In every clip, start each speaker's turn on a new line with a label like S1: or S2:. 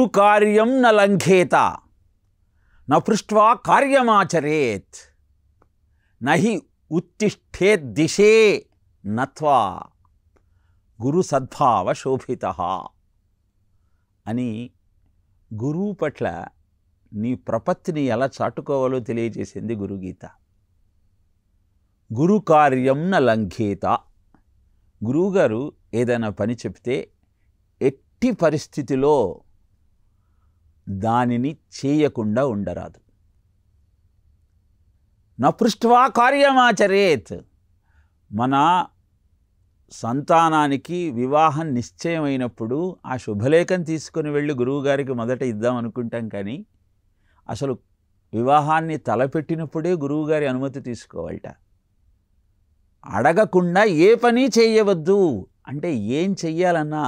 S1: గురుకార్యం న లంఘేత న పృష్ట్వా కార్యమాచరేత్ నహి ఉత్తిష్ఠేత్ దిశే నత్వా గురు సద్భావ శోభితః అని గురువు పట్ల నీ ప్రపత్తిని ఎలా చాటుకోవాలో తెలియజేసింది గురుగీత. గురు కార్యం న లంఘేత. గురువుగారు ఏదైనా పని చెప్తే ఎట్టి పరిస్థితిలో దానిని చేయకుండా ఉండరాదు. న పృష్ట్వా కార్యమాచరేత్. మన సంతానానికి వివాహం నిశ్చయమైనప్పుడు ఆ శుభలేఖం తీసుకొని వెళ్ళి గురువుగారికి మొదట ఇద్దాం అనుకుంటాం, కానీ అసలు వివాహాన్ని తలపెట్టినప్పుడే గురువుగారి అనుమతి తీసుకోవాలట. అడగకుండా ఏ పని చేయవద్దు అంటే ఏం చెయ్యాలన్నా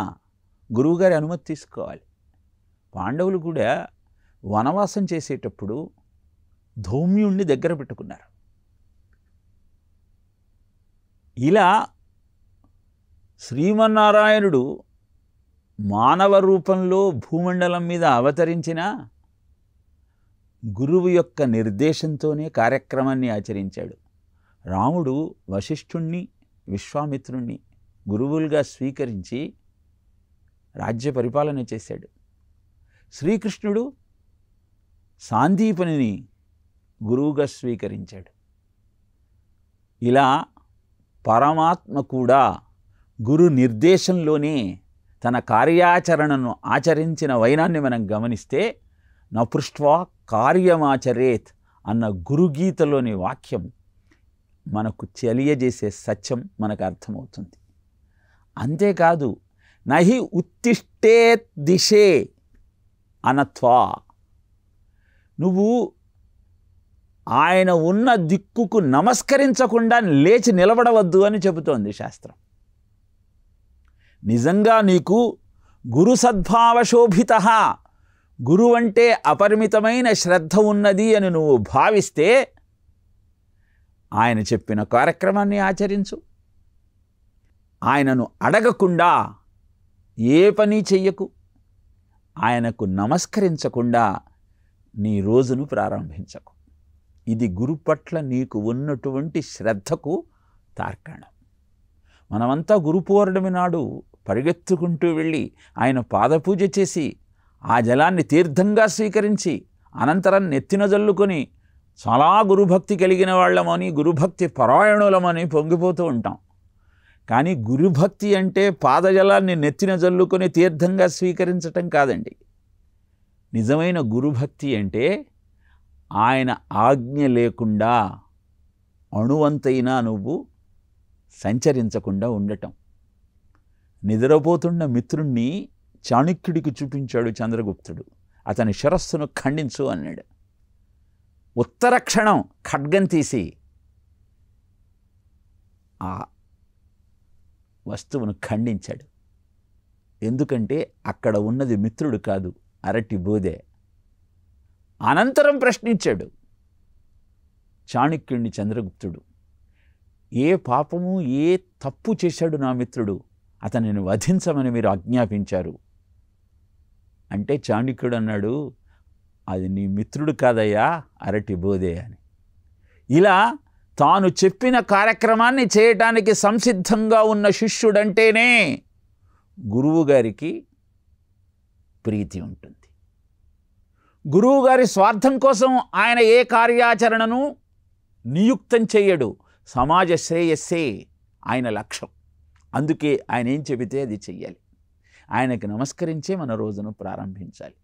S1: గురువుగారి అనుమతి తీసుకోవాలి. పాండవులు కూడా వనవాసం చేసేటప్పుడు ధౌమ్యుణ్ణి దగ్గర పెట్టుకున్నారు. ఇలా శ్రీమన్నారాయణుడు మానవ రూపంలో భూమండలం మీద అవతరించిన గురువు యొక్క నిర్దేశంతోనే కార్యక్రమాన్ని ఆచరించాడు. రాముడు వశిష్ఠుణ్ణి విశ్వామిత్రుణ్ణి గురువులుగా స్వీకరించి రాజ్య పరిపాలన చేశాడు. శ్రీకృష్ణుడు సాందీపనిని గురువుగా స్వీకరించాడు. ఇలా పరమాత్మ కూడా గురు నిర్దేశంలోనే తన కార్యాచరణను ఆచరించిన వైనాన్ని మనం గమనిస్తే న పృష్ట్వా కార్యమాచరేత్ అన్న గురుగీతలోని వాక్యం మనకు తెలియజేసే సత్యం మనకు అర్థమవుతుంది. అంతేకాదు నహి ఉత్తిష్ఠేత్ దిశే అనత్వా. నువ్వు ఆయన ఉన్న దిక్కుకు నమస్కరించకుండా లేచి నిలబడవద్దు అని చెబుతోంది శాస్త్రం. నిజంగా నీకు గురు సద్భావ శోభితః, గురువు అంటే అపరిమితమైన శ్రద్ధ ఉన్నది అని నువ్వు భావిస్తే ఆయన చెప్పిన కార్యక్రమాన్ని ఆచరించు. ఆయనను అడగకుండా ఏ పని చెయ్యకు. ఆయనకు నమస్కరించకుండా నీ రోజును ప్రారంభించకు. ఇది గురు పట్ల నీకు ఉన్నటువంటి శ్రద్ధకు తార్కాణం. మనమంతా గురు పౌర్ణమి నాడు పరిగెత్తుకుంటూ వెళ్ళి ఆయన పాదపూజ చేసి ఆ జలాన్ని తీర్థంగా స్వీకరించి అనంతరం నెత్తిన జల్లుకొని చాలా గురుభక్తి కలిగిన వాళ్ళమని గురుభక్తి పరాయణులమని పొంగిపోతూ ఉంటాం. కానీ గురుభక్తి అంటే పాదజలాన్ని నెత్తిన జల్లుకొని తీర్థంగా స్వీకరించటం కాదండి. నిజమైన గురుభక్తి అంటే ఆయన ఆజ్ఞ లేకుండా అణువంతైనా నువ్వు సంచరించకుండా ఉండటం. నిద్రపోతున్న మిత్రుణ్ణి చాణక్యుడికి చూపించాడు చంద్రగుప్తుడు. అతని శిరస్సును ఖండించు అన్నాడు. ఉత్తర క్షణం ఖడ్గం తీసి ఆ వస్తువును ఖండించాడు. ఎందుకంటే అక్కడ ఉన్నది మిత్రుడు కాదు, అరటి బోధే. అనంతరం ప్రశ్నించాడు చాణక్యుడిని చంద్రగుప్తుడు, ఏ పాపము ఏ తప్పు చేశాడు నా మిత్రుడు, అతనిని వధించమని మీరు ఆజ్ఞాపించారు అంటే చాణక్యుడు అన్నాడు, అది నీ మిత్రుడు కాదయ్యా, అరటి బోధే అని. ఇలా తాను చెప్పిన కార్యక్రమాన్ని చేయటానికి సంసిద్ధంగా ఉన్న శిష్యుడంటేనే గురువుగారికి ప్రీతి ఉంటుంది. గురువుగారి స్వార్థం కోసం ఆయన ఏ కార్యాచరణను నియుక్తం చేయడు. సమాజ శ్రేయస్సే ఆయన లక్ష్యం. అందుకే ఆయన ఏం చెబితే అది చెయ్యాలి. ఆయనకి నమస్కరించే మన రోజును ప్రారంభించాలి.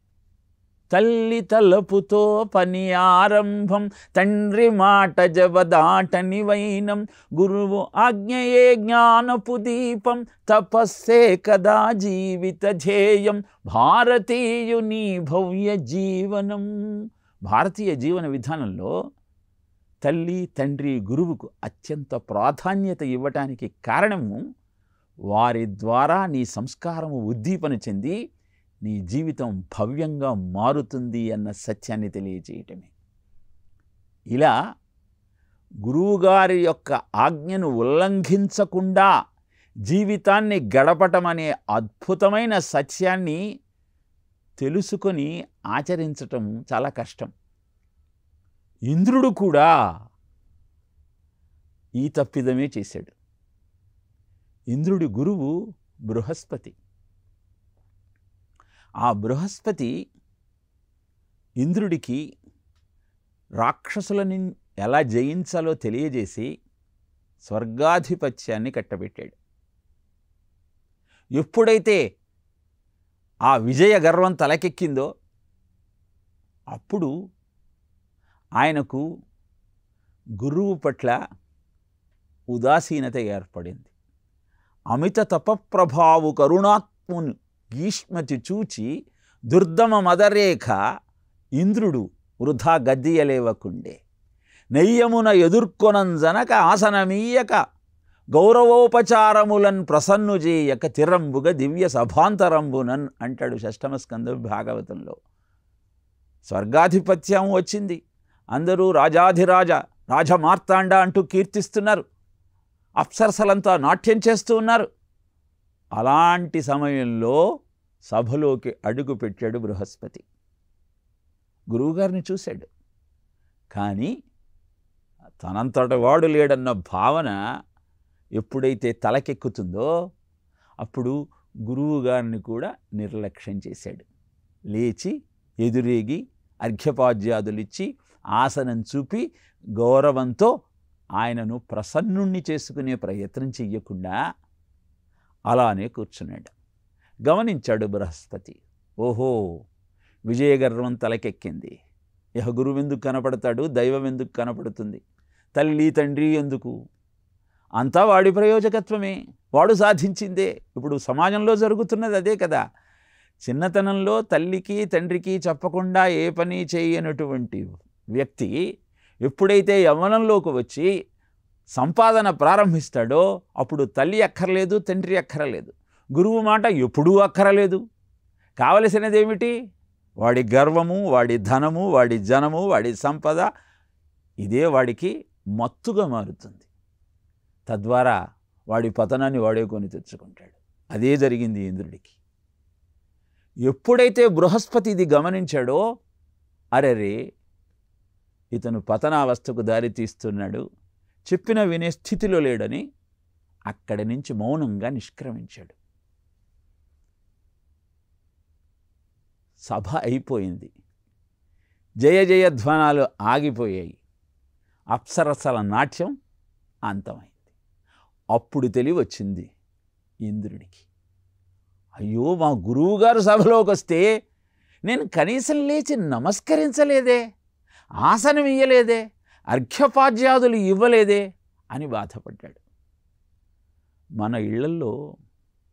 S1: తల్లి తలపుతో పని ఆరంభం, తండ్రి మాట జవదాటని వైనం, గురువు ఆజ్ఞయే జ్ఞానపు దీపం, తపస్సే కదా జీవిత ధ్యేయం, భారతీయుని భవ్య జీవనం. భారతీయ జీవన విధానంలో తల్లి తండ్రి గురువుకు అత్యంత ప్రాధాన్యత ఇవ్వటానికి కారణము వారి ద్వారా నీ సంస్కారము ఉద్దీపన చెంది నీ జీవితం భవ్యంగా మారుతుంది అన్న సత్యాన్ని తెలియజేయటమే. ఇలా గురువుగారి యొక్క ఆజ్ఞను ఉల్లంఘించకుండా జీవితాన్ని గడపటం అనే అద్భుతమైన సత్యాన్ని తెలుసుకొని ఆచరించటం చాలా కష్టం. ఇంద్రుడు కూడా ఈ తప్పిదమే చేశాడు. ఇంద్రుడి గురువు బృహస్పతి. ఆ బృహస్పతి ఇంద్రుడికి రాక్షసులని ఎలా జయించాలో తెలియజేసి స్వర్గాధిపత్యాన్ని కట్టబెట్టాడు. ఎప్పుడైతే ఆ విజయ గర్వం తలకెక్కిందో అప్పుడు ఆయనకు గురువు పట్ల ఉదాసీనత ఏర్పడింది. అమిత తపప్రభావు కరుణాత్మును గీష్మతి చూచి దుర్దమ మదరేఖ ఇంద్రుడు వృధా గద్దియలేవకుండే. నెయ్యమున ఎదుర్కొనంజనక ఆసనమీయక గౌరవోపచారములన్ ప్రసన్ను చేయక తిరంబుగ దివ్య సభాంతరంబునన్ అంటాడు షష్టమ స్కందం భాగవతంలో. స్వర్గాధిపత్యం వచ్చింది. అందరూ రాజాధిరాజ రాజమార్తాండ అంటూ కీర్తిస్తున్నారు. అప్సరసలంతా నాట్యం చేస్తూ ఉన్నారు. అలాంటి సమయంలో సభలోకి అడుగు పెట్టాడు బృహస్పతి. గురువుగారిని చూశాడు. కానీ తనంతట వాడు లేడన్న భావన ఎప్పుడైతే తలకెక్కుతుందో అప్పుడు గురువుగారిని కూడా నిర్లక్ష్యం చేశాడు. లేచి ఎదురేగి అర్ఘ్యపాద్యాదులిచ్చి ఆసనం చూపి గౌరవంతో ఆయనను ప్రసన్నుణ్ణి చేసుకునే ప్రయత్నం చెయ్యకుండా అలానే కూర్చున్నాడు. గమనించాడు బృహస్పతి. ఓహో, విజయగర్వం తలకెక్కింది. ఇహ గురువు ఎందుకు కనపడతాడు, దైవం ఎందుకు కనపడుతుంది, తల్లి తండ్రి ఎందుకు? అంతా వాడి ప్రయోజకత్వమే, వాడు సాధించిందే. ఇప్పుడు సమాజంలో జరుగుతున్నది అదే కదా. చిన్నతనంలో తల్లికి తండ్రికి చెప్పకుండా ఏ పని చేయనటువంటి వ్యక్తి ఎప్పుడైతే యవ్వనంలోకి వచ్చి సంపాదన ప్రారంభిస్తాడో అప్పుడు తల్లి అక్కర్లేదు, తండ్రి అక్కరలేదు, గురువు మాట ఎప్పుడూ అక్కరలేదు. కావలసినదేమిటి? వాడి గర్వము, వాడి ధనము, వాడి జనము, వాడి సంపద. ఇదే వాడికి మత్తుగా మారుతుంది. తద్వారా వాడి పతనాన్ని వాడే కొని తెచ్చుకుంటాడు. అదే జరిగింది ఇంద్రుడికి. ఎప్పుడైతే బృహస్పతి ఇది గమనించాడో అరెరే ఇతను పతనావస్థకు దారి తీస్తున్నాడు, చెప్పిన వినే స్థితిలో లేడని అక్కడి నుంచి మౌనంగా నిష్క్రమించాడు. సభ అయిపోయింది. జయ జయధ్వానాలు ఆగిపోయాయి. అప్సరసల నాట్యం అంతమైంది. అప్పుడు తెలివి వచ్చింది ఇంద్రుడికి. అయ్యో, మా గురువుగారు సభలోకి వస్తే నేను కనీసం లేచి నమస్కరించలేదే, ఆసనం ఇయ్యలేదే, అర్ఘ్యపాద్యాదులు ఇవ్వలేదే అని బాధపడ్డాడు. మన ఇళ్లల్లో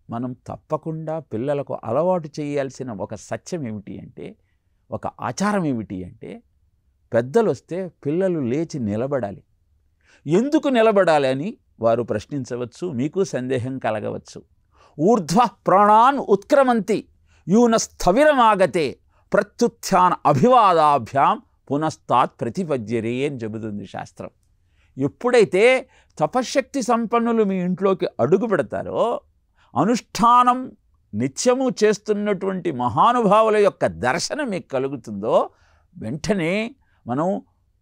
S1: మనం తప్పకుండా పిల్లలకు అలవాటు చేయాల్సిన ఒక సత్యం ఏమిటి అంటే, ఒక ఆచారం ఏమిటి అంటే, పెద్దలు వస్తే పిల్లలు లేచి నిలబడాలి. ఎందుకు నిలబడాలి అని వారు ప్రశ్నించవచ్చు, మీకు సందేహం కలగవచ్చు. ఊర్ధ్వ ప్రాణాన్ ఉత్క్రమంతి యూనస్థవిరమాగతే ప్రత్యుత్థాన అభివాదాభ్యాం పునస్తాత్ ప్రతిపద్యరే అని చెబుతుంది శాస్త్రం. ఎప్పుడైతే తపశ్శక్తి సంపన్నులు మీ ఇంట్లోకి అడుగు పెడతారో, అనుష్ఠానం నిత్యము చేస్తున్నటువంటి మహానుభావుల యొక్క దర్శనం మీకు కలుగుతుందో, వెంటనే మనం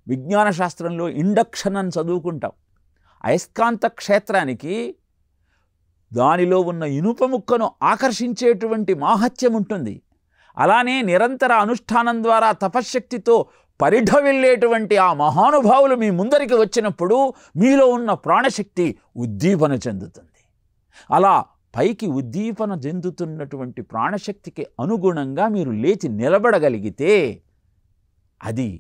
S1: విజ్ఞాన శాస్త్రంలో ఇండక్షన్ అని చదువుకుంటాం. అయస్కాంత క్షేత్రానికి దానిలో ఉన్న ఇనుప ముక్కను ఆకర్షించేటువంటి మాహత్యం ఉంటుంది. అలానే నిరంతర అనుష్ఠానం ద్వారా తపశ్శక్తితో పరిఢవిల్లేటువంటి ఆ మహానుభావులు మీ ముందరికి వచ్చినప్పుడు మీలో ఉన్న ప్రాణశక్తి ఉద్దీపన చెందుతుంది. అలా పైకి ఉద్దీపన చెందుతున్నటువంటి ప్రాణశక్తికి అనుగుణంగా మీరు లేచి నిలబడగలిగితే అది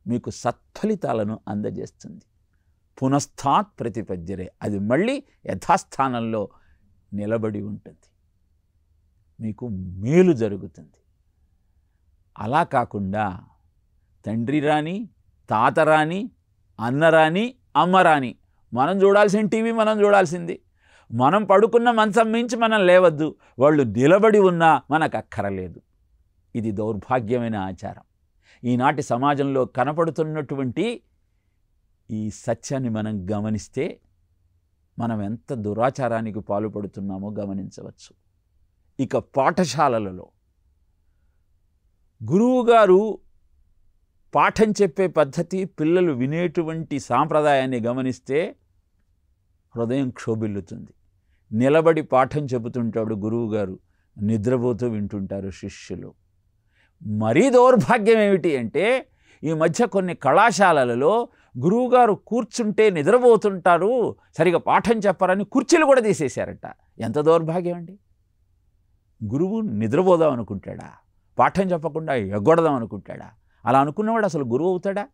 S1: మీకు సత్ఫలితాలను అందజేస్తుంది. పునఃస్థాత్ ప్రతిపద్యరే, అది మళ్ళీ యథాస్థానంలో నిలబడి ఉంటుంది, మీకు మేలు జరుగుతుంది. అలా కాకుండా తండ్రి రాని, తాత రాని, అన్న రాని, అమ్మ రాని, మనం చూడాల్సిన టీవీ మనం చూడాల్సింది, మనం పడుకున్న మంచం మించి మనం లేవద్దు, వాళ్ళు నిలబడి ఉన్నా మనకు అక్కరలేదు. ఇది దౌర్భాగ్యమైన ఆచారం. ఈనాటి సమాజంలో కనపడుతున్నటువంటి ఈ సత్యాన్ని మనం గమనిస్తే మనం ఎంత దురాచారానికి పాల్పడుతున్నామో గమనించవచ్చు. ఇక పాఠశాలలలో గురువుగారు పాఠం చెప్పే పద్ధతి, పిల్లలు వినేటువంటి సాంప్రదాయాన్ని గమనిస్తే హృదయం క్షోభిల్లుతుంది. నిలబడి పాఠం చెబుతుంటాడు గురువుగారు, నిద్రపోతూ వింటుంటారు శిష్యులు. మరీ దౌర్భాగ్యం ఏమిటి అంటే, ఈ మధ్య కొన్ని కళాశాలలలో గురువుగారు కూర్చుంటే నిద్రపోతుంటారు, సరిగా పాఠం చెప్పరని కుర్చీలు కూడా తీసేశారట. ఎంత దౌర్భాగ్యం అండి! గురువు నిద్రపోదాం అనుకుంటాడా? పాఠం చెప్పకుండా ఎగ్గొడదాం అనుకుంటాడా? అలా అనుకున్నవాడు అసలు గురువు అవుతాడా?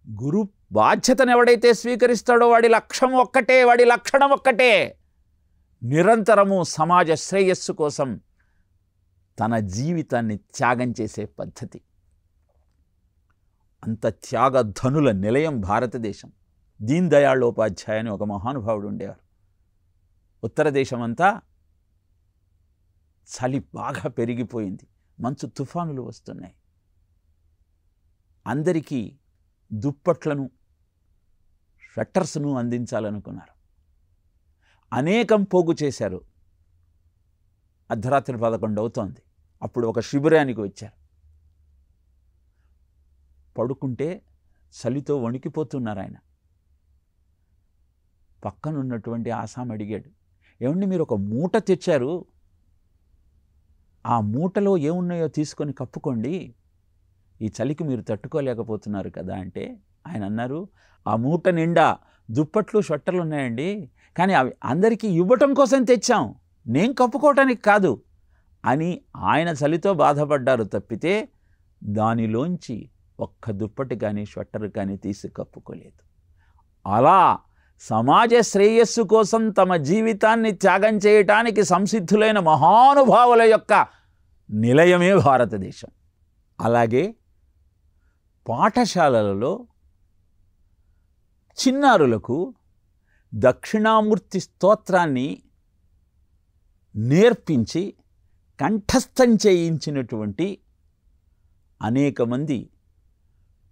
S1: గురు బాధ్యతను ఎవడైతే స్వీకరిస్తాడో వాడి లక్ష్యం ఒక్కటే, వాడి లక్షణం ఒక్కటే, నిరంతరము సమాజ శ్రేయస్సు కోసం తన జీవితాన్ని త్యాగం చేసే పద్ధతి. అంత త్యాగధనుల నిలయం భారతదేశం. దీన్ దయాళ్ ఉపాధ్యాయ అని ఒక మహానుభావుడు ఉండేవారు. ఉత్తర దేశమంతా చలి బాగా పెరిగిపోయింది, మంచు తుఫానులు వస్తున్నాయి. అందరికీ దుప్పట్లను, స్వెట్టర్స్ను అందించాలనుకున్నారు. అనేకం పోగు చేశారు. అర్ధరాత్రి 11 అవుతోంది. అప్పుడు ఒక శిబిరానికి వచ్చారు. పడుకుంటే చలితో వణికిపోతున్నారు ఆయన. పక్కనున్నటువంటి ఆసాం అడిగాడు, ఏమండి మీరు ఒక మూట తెచ్చారు, ఆ మూటలో ఏమున్నాయో తీసుకొని కప్పుకోండి, ఈ చలికి మీరు తట్టుకోలేకపోతున్నారు కదా అంటే ఆయన అన్నారు, ఆ మూట నిండా దుప్పట్లు స్వెట్టర్లు ఉన్నాయండి, కానీ అవి అందరికీ ఇవ్వటం కోసం తెచ్చాం, నేను కప్పుకోవటానికి కాదు అని ఆయన చలితో బాధపడ్డారు తప్పితే దానిలోంచి ఒక్క దుప్పటి కానీ స్వెట్టర్ కానీ తీసి కప్పుకోలేదు. అలా సమాజ శ్రేయస్సు కోసం తమ జీవితాన్ని త్యాగం చేయటానికి సంసిద్ధులైన మహానుభావుల యొక్క నిలయమే భారతదేశం. అలాగే పాఠశాలలలో చిన్నారులకు దక్షిణామూర్తి స్తోత్రాన్ని నేర్పించి కంఠస్థం చేయించినటువంటి అనేక మంది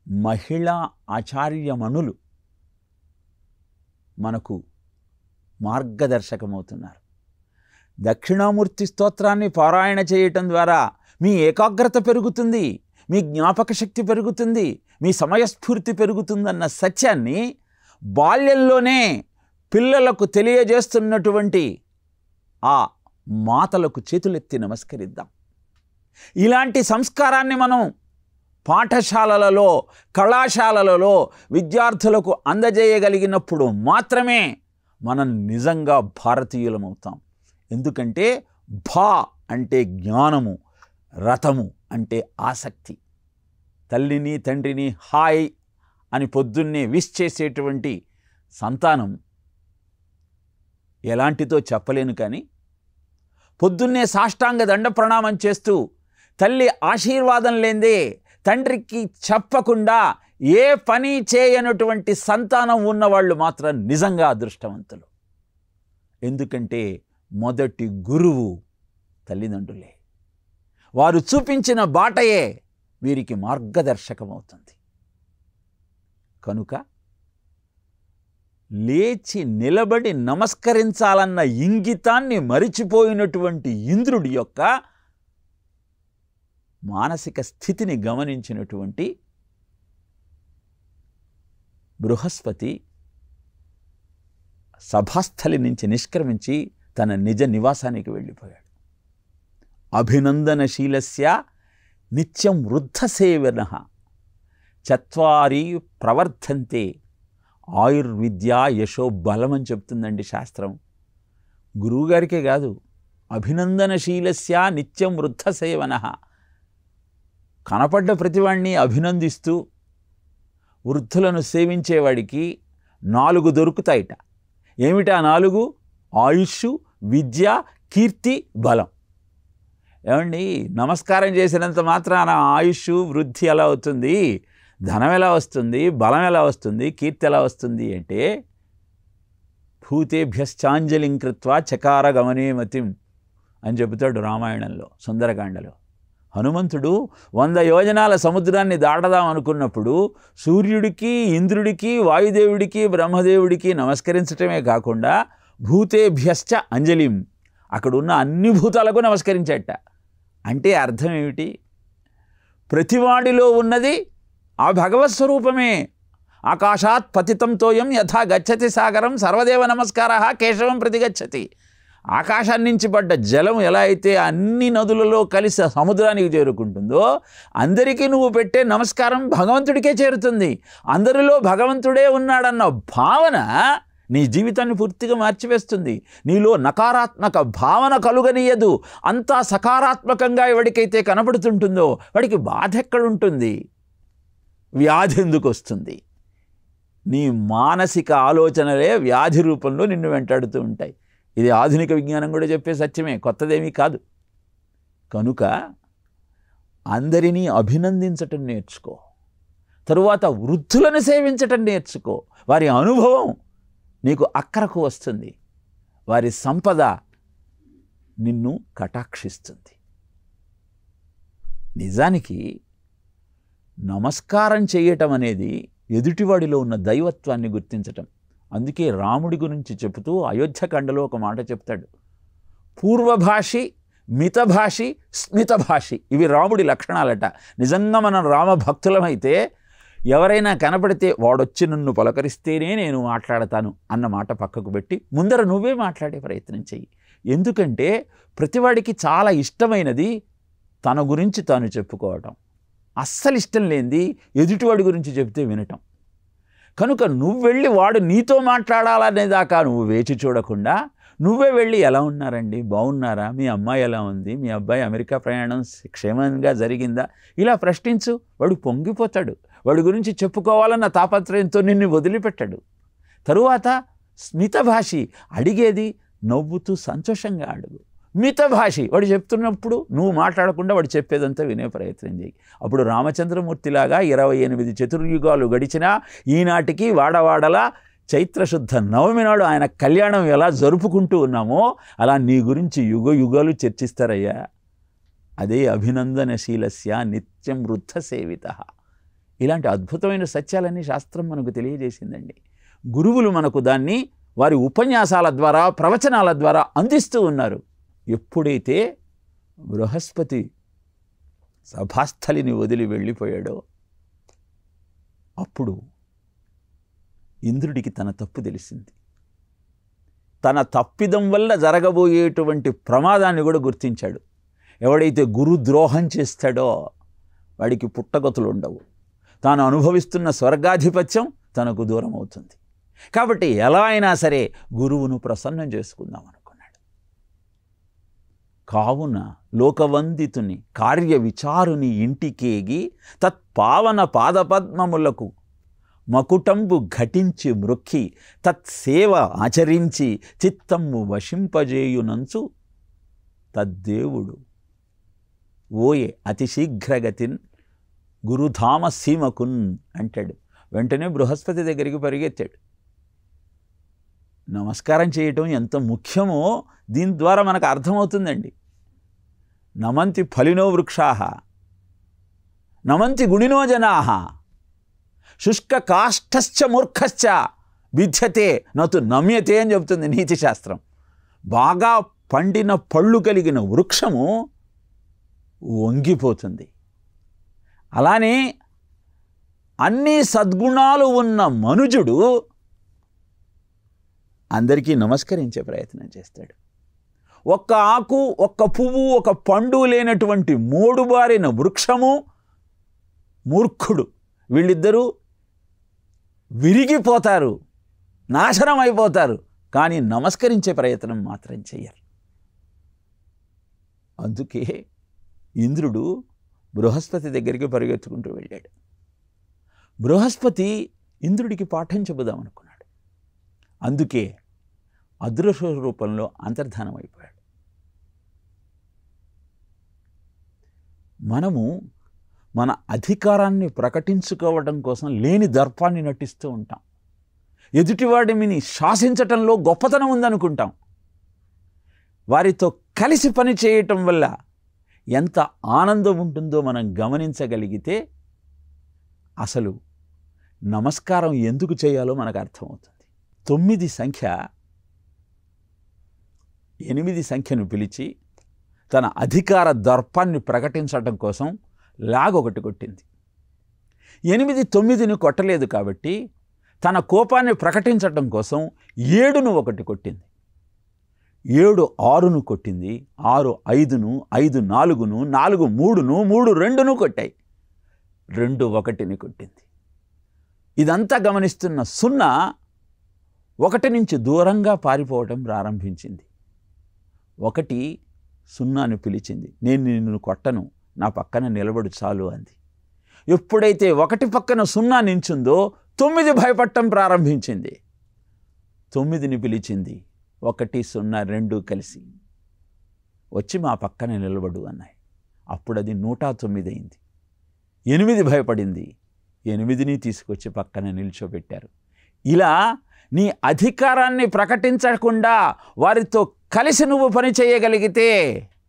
S1: మహిళా ఆచార్యమణులు మనకు మార్గదర్శకమవుతున్నారు. దక్షిణామూర్తి స్తోత్రాన్ని పారాయణ చేయటం ద్వారా మీ ఏకాగ్రత పెరుగుతుంది, మీ జ్ఞాపక శక్తి పెరుగుతుంది, మీ సమయస్ఫూర్తి పెరుగుతుందన్న సత్యాన్ని బాల్యంలోనే పిల్లలకు తెలియజేస్తున్నటువంటి ఆ మాతలకు చేతులెత్తి నమస్కరిద్దాం. ఇలాంటి సంస్కారాన్ని మనం పాఠశాలలలో, కళాశాలలలో విద్యార్థులకు అందజేయగలిగినప్పుడు మాత్రమే మనం నిజంగా భారతీయులమవుతాం. ఎందుకంటే భా అంటే జ్ఞానము, రథము అంటే ఆసక్తి. తల్లిని తండ్రిని హాయ్ అని పొద్దున్నే విష్ చేసేటువంటి సంతానం ఎలాంటిదో చెప్పలేను, కానీ పొద్దున్నే సాష్టాంగ దండ ప్రణామం చేస్తూ తల్లి ఆశీర్వాదం లేందే తండ్రికి చెప్పకుండా ఏ పని చేయనటువంటి సంతానం ఉన్నవాళ్ళు మాత్రం నిజంగా అదృష్టవంతులు. ఎందుకంటే మొదటి గురువు తల్లిదండ్రులే. వారు చూపించిన బాటయే వీరికి మార్గదర్శకమవుతుంది. కనుక లేచి నిలబడి నమస్కరించాలన్న ఇంగితాన్ని మరిచిపోయినటువంటి ఇంద్రుడి యొక్క మానసిక స్థితిని గమనించినటువంటి బృహస్పతి సభాస్థలి నుంచి నిష్క్రమించి తన నిజ నివాసానికి వెళ్ళిపోయాడు. అభినందనశీలస్య నిత్యం వృద్ధసేవనః చత్వారి ప్రవర్ధంతే ఆయుర్విద్య యశో బలం అని చెప్తుందండి శాస్త్రం. గురువుగారికే కాదు, అభినందనశీలస్య నిత్యం వృద్ధసేవనః, కనపడ్డ ప్రతివాణ్ణి అభినందిస్తూ వృద్ధులను సేవించేవాడికి 4 దొరుకుతాయిట. ఏమిటా 4? ఆయుష్, విద్య, కీర్తి, బలం. ఏమండి, నమస్కారం చేసినంత మాత్రాన ఆయుష్ వృద్ధి ఎలా అవుతుంది, ధనం ఎలా వస్తుంది, బలం ఎలా వస్తుంది, కీర్తి ఎలా వస్తుంది అంటే భూతేభ్యశ్చాంజలిం కృత్వా చకార గమనేమతిం అని చెబుతాడు రామాయణంలో సుందరకాండలో. హనుమంతుడు 100 యోజనాల సముద్రాన్ని దాటదాం అనుకున్నప్పుడు సూర్యుడికి, ఇంద్రుడికి, వాయుదేవుడికి, బ్రహ్మదేవుడికి నమస్కరించటమే కాకుండా భూతేభ్యశ్చ అంజలిం, అక్కడున్న అన్ని భూతాలకు నమస్కరించాట. అంటే అర్థం ఏమిటి? ప్రతివాడిలో ఉన్నది ఆ భగవత్ స్వరూపమే. ఆకాశాత్ పతితం తోయం యథా గచ్చతి సాగరం సర్వదేవ నమస్కారః కేశవం ప్రతిగచ్చతి. ఆకాశాన్ని నుంచి పడ్డ జలం ఎలా అయితే అన్ని నదులలో కలిసి సముద్రానికి చేరుకుంటుందో, అందరికీ నువ్వు పెట్టే నమస్కారం భగవంతుడికే చేరుతుంది. అందరిలో భగవంతుడే ఉన్నాడన్న భావన నీ జీవితాన్ని పూర్తిగా మార్చివేస్తుంది. నీలో నకారాత్మక భావన కలుగనీయదు. అంతా సకారాత్మకంగా ఎవడికైతే కనబడుతుంటుందో వాడికి బాధ ఎక్కడుంటుంది, వ్యాధి ఎందుకు వస్తుంది? నీ మానసిక ఆలోచనలే వ్యాధి రూపంలో నిన్ను వెంటాడుతూ ఉంటాయి. ఇది ఆధునిక విజ్ఞానం కూడా చెప్పే సత్యమే, కొత్తదేమీ కాదు. కనుక అందరినీ అభినందించటం నేర్చుకో. తరువాత వృద్ధులను సేవించటం నేర్చుకో. వారి అనుభవం నీకు అక్కరకు వస్తుంది. వారి సంపద నిన్ను కటాక్షిస్తుంది. నిజానికి నమస్కారం చేయటం అనేది ఎదుటివాడిలో ఉన్న దైవత్వాన్ని గుర్తించటం. అందుకే రాముడి గురించి చెబుతూ అయోధ్యకాండలో ఒక మాట చెప్తాడు. పూర్వభాషి, మితభాషి, స్మితభాషి, ఇవి రాముడి లక్షణాలట. నిజంగా మనం రామభక్తులమైతే ఎవరైనా కనపడితే వాడొచ్చి నన్ను పలకరిస్తేనే నేను మాట్లాడతాను అన్న మాట పక్కకు పెట్టి ముందర నువ్వే మాట్లాడే ప్రయత్నం చెయ్యి. ఎందుకంటే ప్రతివాడికి చాలా ఇష్టమైనది తన గురించి తాను చెప్పుకోవటం. అస్సలు ఇష్టం లేనిది ఎదుటివాడి గురించి చెప్తే వినటం. కనుక నువ్వు వెళ్ళి వాడు నీతో మాట్లాడాలనేదాకా నువ్వు వేచి చూడకుండా నువ్వే వెళ్ళి, ఎలా ఉన్నారండి, బాగున్నారా, మీ అమ్మాయి ఎలా ఉంది, మీ అబ్బాయి అమెరికా ప్రయాణం క్షేమంగా జరిగిందా, ఇలా ప్రశ్నించు. వాడు పొంగిపోతాడు. వాడి గురించి చెప్పుకోవాలన్న తాపత్రయంతో నిన్ను వదిలిపెట్టాడు. తరువాత స్మితభాషి, అడిగేది నవ్వుతూ సంతోషంగా అడుగు. మితభాషి, వాడు చెప్తున్నప్పుడు నువ్వు మాట్లాడకుండా వాడు చెప్పేదంతా వినే ప్రయత్నం చేయి. అప్పుడు రామచంద్రమూర్తిలాగా 28 చతుర్యుగాలు గడిచినా ఈనాటికి వాడవాడలా చైత్రశుద్ధ నవమి నాడు ఆయన కళ్యాణం ఎలా జరుపుకుంటూ ఉన్నామో అలా నీ గురించి యుగ యుగాలు చర్చిస్తారయ్యా. అదే అభినందనశీలస్య నిత్యం వృద్ధ సేవిత. ఇలాంటి అద్భుతమైన సత్యాలన్నీ శాస్త్రం మనకు తెలియజేసిందండి. గురువులు మనకు దాన్ని వారి ఉపన్యాసాల ద్వారా, ప్రవచనాల ద్వారా అందిస్తూ ఉన్నారు. ఎప్పుడైతే బృహస్పతి సభాస్థలిని వదిలి వెళ్ళిపోయాడో అప్పుడు ఇంద్రుడికి తన తప్పు తెలిసింది. తన తప్పిదం వల్ల జరగబోయేటువంటి ప్రమాదాన్ని కూడా గుర్తించాడు. ఎవడైతే గురుద్రోహం చేస్తాడో వాడికి పుట్టగతులు ఉండవు. తాను అనుభవిస్తున్న స్వర్గాధిపత్యం తనకు దూరం అవుతుంది. కాబట్టి ఎలా అయినా సరే గురువును ప్రసన్నం చేసుకుందాం అనుకున్నాడు. కావున లోకవందితుని కార్య విచారుని ఇంటికేగి తత్పావన పాదపద్మములకు మకుటంబు ఘటించి మృక్కి తత్సేవ ఆచరించి చిత్తమ్ము వశింపజేయునంచు తద్దేవుడు ఓయే అతి శీఘ్రగతిన్ గురుధామ సీమకున్ అంటాడు. వెంటనే బృహస్పతి దగ్గరికి పరిగెత్తాడు. నమస్కారం చేయటం ఎంత ముఖ్యమో దీని ద్వారా మనకు అర్థమవుతుందండి. నమంతి ఫలినో వృక్షాః నమంతి గుణినో జనాః శుష్క కాష్ఠశ్చ మూర్ఖశ్చ విద్యతే నతు నమ్యతే అని చెప్తుంది నీతి శాస్త్రం. బాగా పండిన పళ్ళు కలిగిన వృక్షము వంగిపోతుంది. అలానే అన్ని సద్గుణాలు ఉన్న మనుజుడు అందరికీ నమస్కరించే ప్రయత్నం చేస్తాడు. ఒక్క ఆకు, ఒక్క పువ్వు, ఒక పండు లేనటువంటి మోడుబారిన వృక్షము, మూర్ఖుడు, వీళ్ళిద్దరూ విరిగిపోతారు, నాశనం అయిపోతారు. కానీ నమస్కరించే ప్రయత్నం మాత్రం చెయ్యరు. అందుకే ఇంద్రుడు బృహస్పతి దగ్గరికి పరిగెత్తుకుంటూ వెళ్ళాడు. బృహస్పతి ఇంద్రుడికి పాఠం చెబుదాం అనుకున్నాడు. అందుకే అదృశ్య రూపంలో అంతర్ధానం అయిపోయాడు. మనము మన అధికారాన్ని ప్రకటించుకోవడం కోసం లేని దర్పాన్ని నటిస్తూ ఉంటాం. ఎదుటివాడిని శాసించటంలో గొప్పతనం ఉందనుకుంటాం. వారితో కలిసి పని చేయటం వల్ల ఎంత ఆనందం ఉంటుందో మనం గమనించగలిగితే అసలు నమస్కారం ఎందుకు చేయాలో మనకు అర్థమవుతుంది. 9 సంఖ్య 8 సంఖ్యను పిలిచి తన అధికార దర్పాన్ని ప్రకటించడం కోసం లాగొకటి కొట్టింది. 8 9ని కొట్టలేదు కాబట్టి తన కోపాన్ని ప్రకటించటం కోసం 7ను ఒకటి కొట్టింది. 7 6ను కొట్టింది, 6 5ను, 5 4ను, 4 3ను, 3 2ను కొట్టాయి, 2 1ని కొట్టింది. ఇదంతా గమనిస్తున్న 0 1 నుంచి దూరంగా పారిపోవటం ప్రారంభించింది. 1 0ని పిలిచింది, నేను నిన్ను కొట్టను, నా పక్కన నిలబడు చాలు అంది. ఎప్పుడైతే 1 పక్కన 0 నించుందో 9 భయపడటం ప్రారంభించింది. 9ని పిలిచింది, 1 0 2 కలిసి వచ్చి మా పక్కన నిలబడు అన్నాయి. అప్పుడు అది 109 అయింది. 8 భయపడింది, 8ని తీసుకొచ్చి పక్కన నిల్చోబెట్టారు. ఇలా నీ అధికారాన్ని ప్రకటించకుండా వారితో కలిసి నువ్వు పని చేయగలిగితే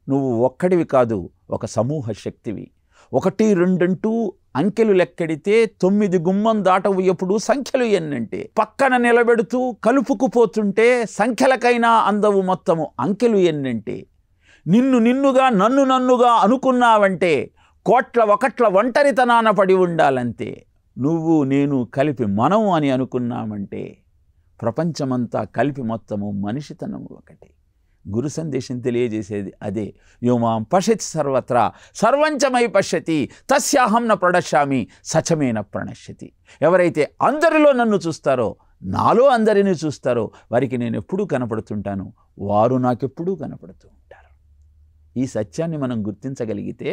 S1: నువ్వు ఒక్కడివి కాదు, ఒక సమూహ శక్తివి. 1 2 అంటూ అంకెలు లెక్కెడితే 9 గుమ్మం దాటవు ఎప్పుడు సంఖ్యలు ఎన్నంటే, పక్కన నిలబెడుతూ కలుపుకుపోతుంటే సంఖ్యలకైనా అందవు మొత్తము అంకెలు ఎన్నంటే, నిన్నుగా నన్నుగా అనుకున్నావంటే కోట్ల ఒకట్ల ఒంటరితనాన పడి ఉండాలంతే. నువ్వు నేను కలిపి మనం అని అనుకున్నామంటే ప్రపంచమంతా కలిపి మొత్తము మనిషితనము ఒకటి. గురు సందేశం తెలియజేసేది అదే. యోమాం పశ్యతి సర్వత్రా సర్వంచమై పశ్యతి తస్యాహం న ప్రణశ్యామి సచమేన ప్రణశ్యతి. ఎవరైతే అందరిలో నన్ను చూస్తారో, నాలో అందరినీ చూస్తారో వారికి నేను ఎప్పుడూ కనపడుతుంటాను, వారు నాకెప్పుడూ కనపడుతూ ఉంటారు. ఈ సత్యాన్ని మనం గుర్తించగలిగితే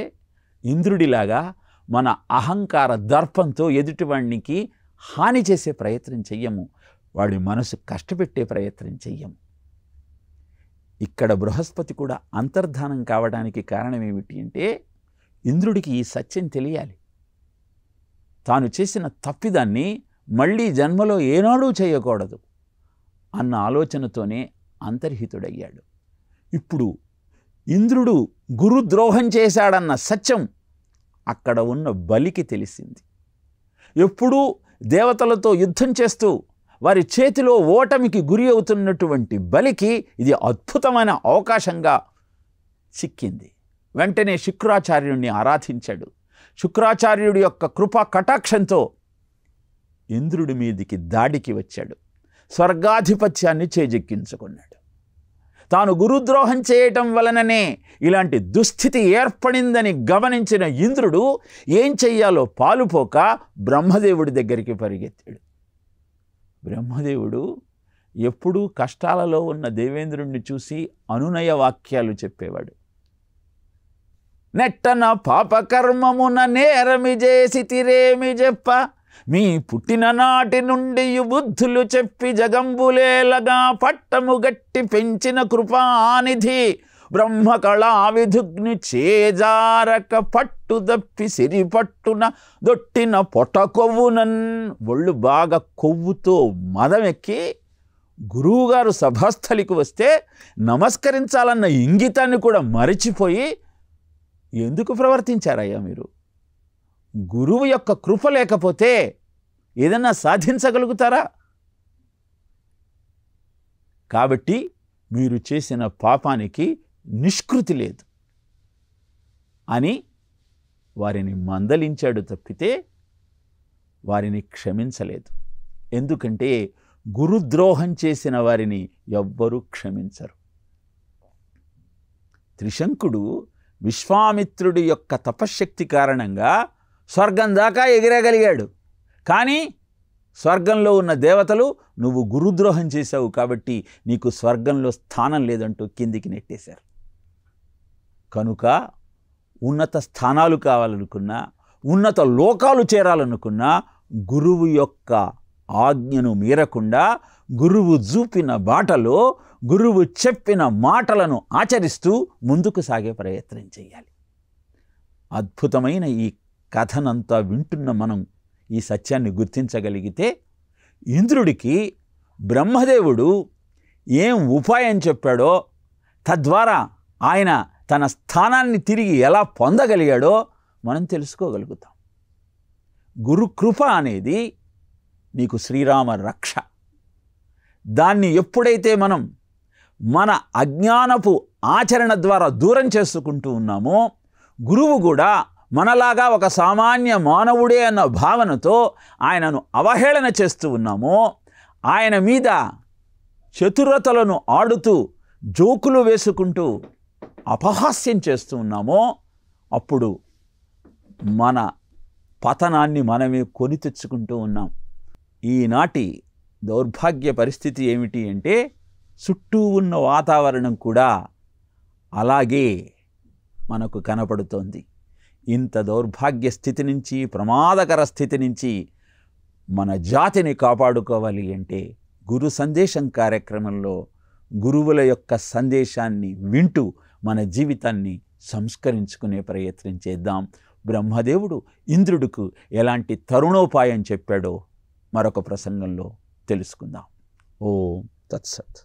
S1: ఇంద్రుడిలాగా మన అహంకార దర్పంతో ఎదుటివాడికి హాని చేసే ప్రయత్నం చెయ్యము, వాడి మనసు కష్టపెట్టే ప్రయత్నం చెయ్యము. ఇక్కడ బృహస్పతి కూడా అంతర్ధానం కావడానికి కారణం ఏమిటి అంటే, ఇంద్రుడికి ఈ సత్యం తెలియాలి. తాను చేసిన తప్పిదాన్ని మళ్ళీ జన్మలో ఏనాడూ చేయకూడదు అన్న ఆలోచనతోనే అంతర్హితుడయ్యాడు. ఇప్పుడు ఇంద్రుడు గురుద్రోహం చేశాడన్న సత్యం అక్కడ ఉన్న బలికి తెలిసింది. ఎప్పుడూ దేవతలతో యుద్ధం చేస్తూ వారి చేతిలో ఓటమికి గురి అవుతున్నటువంటి బలికి ఇది అద్భుతమైన అవకాశంగా చిక్కింది. వెంటనే శుక్రాచార్యుడిని ఆరాధించాడు. శుక్రాచార్యుడి యొక్క కృపా కటాక్షంతో ఇంద్రుడి మీదికి దాడికి వచ్చాడు. స్వర్గాధిపత్యాన్ని చేజెక్కించుకున్నాడు. తాను గురుద్రోహం చేయటం వలననే ఇలాంటి దుస్థితి ఏర్పడిందని గమనించిన ఇంద్రుడు ఏం చెయ్యాలో పాలుపోక బ్రహ్మదేవుడి దగ్గరికి పరిగెత్తాడు. బ్రహ్మదేవుడు ఎప్పుడూ కష్టాలలో ఉన్న దేవేంద్రుణ్ణి చూసి అనునయ వాక్యాలు చెప్పేవాడు. నెట్టన పాపకర్మమున నేరమి చేసి తిరేమి చెప్ప, మీ పుట్టిన నాటి నుండి బుద్ధులు చెప్పి జగంబులేలగా పట్టము గట్టి పెంచిన కృపానిధి బ్రహ్మకళా విధుగ్ని చేజారక పట్టు దప్పి సిరి పట్టున దొట్టిన పొట కొవ్వునన్. ఒళ్ళు బాగా కొవ్వుతో మదమెక్కి గురువుగారు సభాస్థలికి వస్తే నమస్కరించాలన్న ఇంగితాన్ని కూడా మరిచిపోయి ఎందుకు ప్రవర్తించారయ్యా మీరు? గురువు యొక్క కృప లేకపోతే ఏదన్నా సాధించగలుగుతారా? కాబట్టి మీరు చేసిన పాపానికి నిష్కృతి లేదు అని వారిని మందలించాడు తప్పితే వారిని క్షమించలేదు. ఎందుకంటే గురుద్రోహం చేసిన వారిని ఎవ్వరూ క్షమించరు. త్రిశంకుడు విశ్వామిత్రుడి యొక్క తపశ్శక్తి కారణంగా స్వర్గం దాకా ఎగిరగలిగాడు. కానీ స్వర్గంలో ఉన్న దేవతలు నువ్వు గురుద్రోహం చేశావు కాబట్టి నీకు స్వర్గంలో స్థానం లేదంటూ కిందికి నెట్టేశారు. కనుక ఉన్నత స్థానాలు కావాలనుకున్నా, ఉన్నత లోకాలు చేరాలనుకున్నా గురువు యొక్క ఆజ్ఞను మీరకుండా గురువు చూపిన బాటలో గురువు చెప్పిన మాటలను ఆచరిస్తూ ముందుకు సాగే ప్రయత్నం చేయాలి. అద్భుతమైన ఈ కథనంతా వింటున్న మనం ఈ సత్యాన్ని గుర్తించగలిగితే ఇంద్రుడికి బ్రహ్మదేవుడు ఏం ఉపాయం చెప్పాడో, తద్వారా ఆయన తన స్థానాన్ని తిరిగి ఎలా పొందగలిగాడో మనం తెలుసుకోగలుగుతాం. గురుకృప అనేది నీకు శ్రీరామ రక్ష. దాన్ని ఎప్పుడైతే మనం మన అజ్ఞానపు ఆచరణ ద్వారా దూరం చేసుకుంటూ ఉన్నామో, గురువు కూడా మనలాగా ఒక సామాన్య మానవుడే అన్న భావనతో ఆయనను అవహేళన చేస్తూ ఉన్నామో, ఆయన మీద చతురతలను ఆడుతూ జోకులు వేసుకుంటూ అపహాస్యం చేస్తూ ఉన్నామో, అప్పుడు మన పతనాన్ని మనమే కొని తెచ్చుకుంటూ ఉన్నాం. ఈనాటి దౌర్భాగ్య పరిస్థితి ఏమిటి అంటే, చుట్టూ ఉన్న వాతావరణం కూడా అలాగే మనకు కనపడుతోంది. ఇంత దౌర్భాగ్య స్థితి నుంచి, ప్రమాదకర స్థితి నుంచి మన జాతిని కాపాడుకోవాలి అంటే గురు సందేశం కార్యక్రమంలో గురువుల యొక్క సందేశాన్ని వింటూ మన జీవితాన్ని సంస్కరించుకునే ప్రయత్నం చేద్దాం. బ్రహ్మదేవుడు ఇంద్రుడికి ఎలాంటి తరుణోపాయం చెప్పాడో మరొక ప్రసంగంలో తెలుసుకుందాం. ఓం తత్సత్.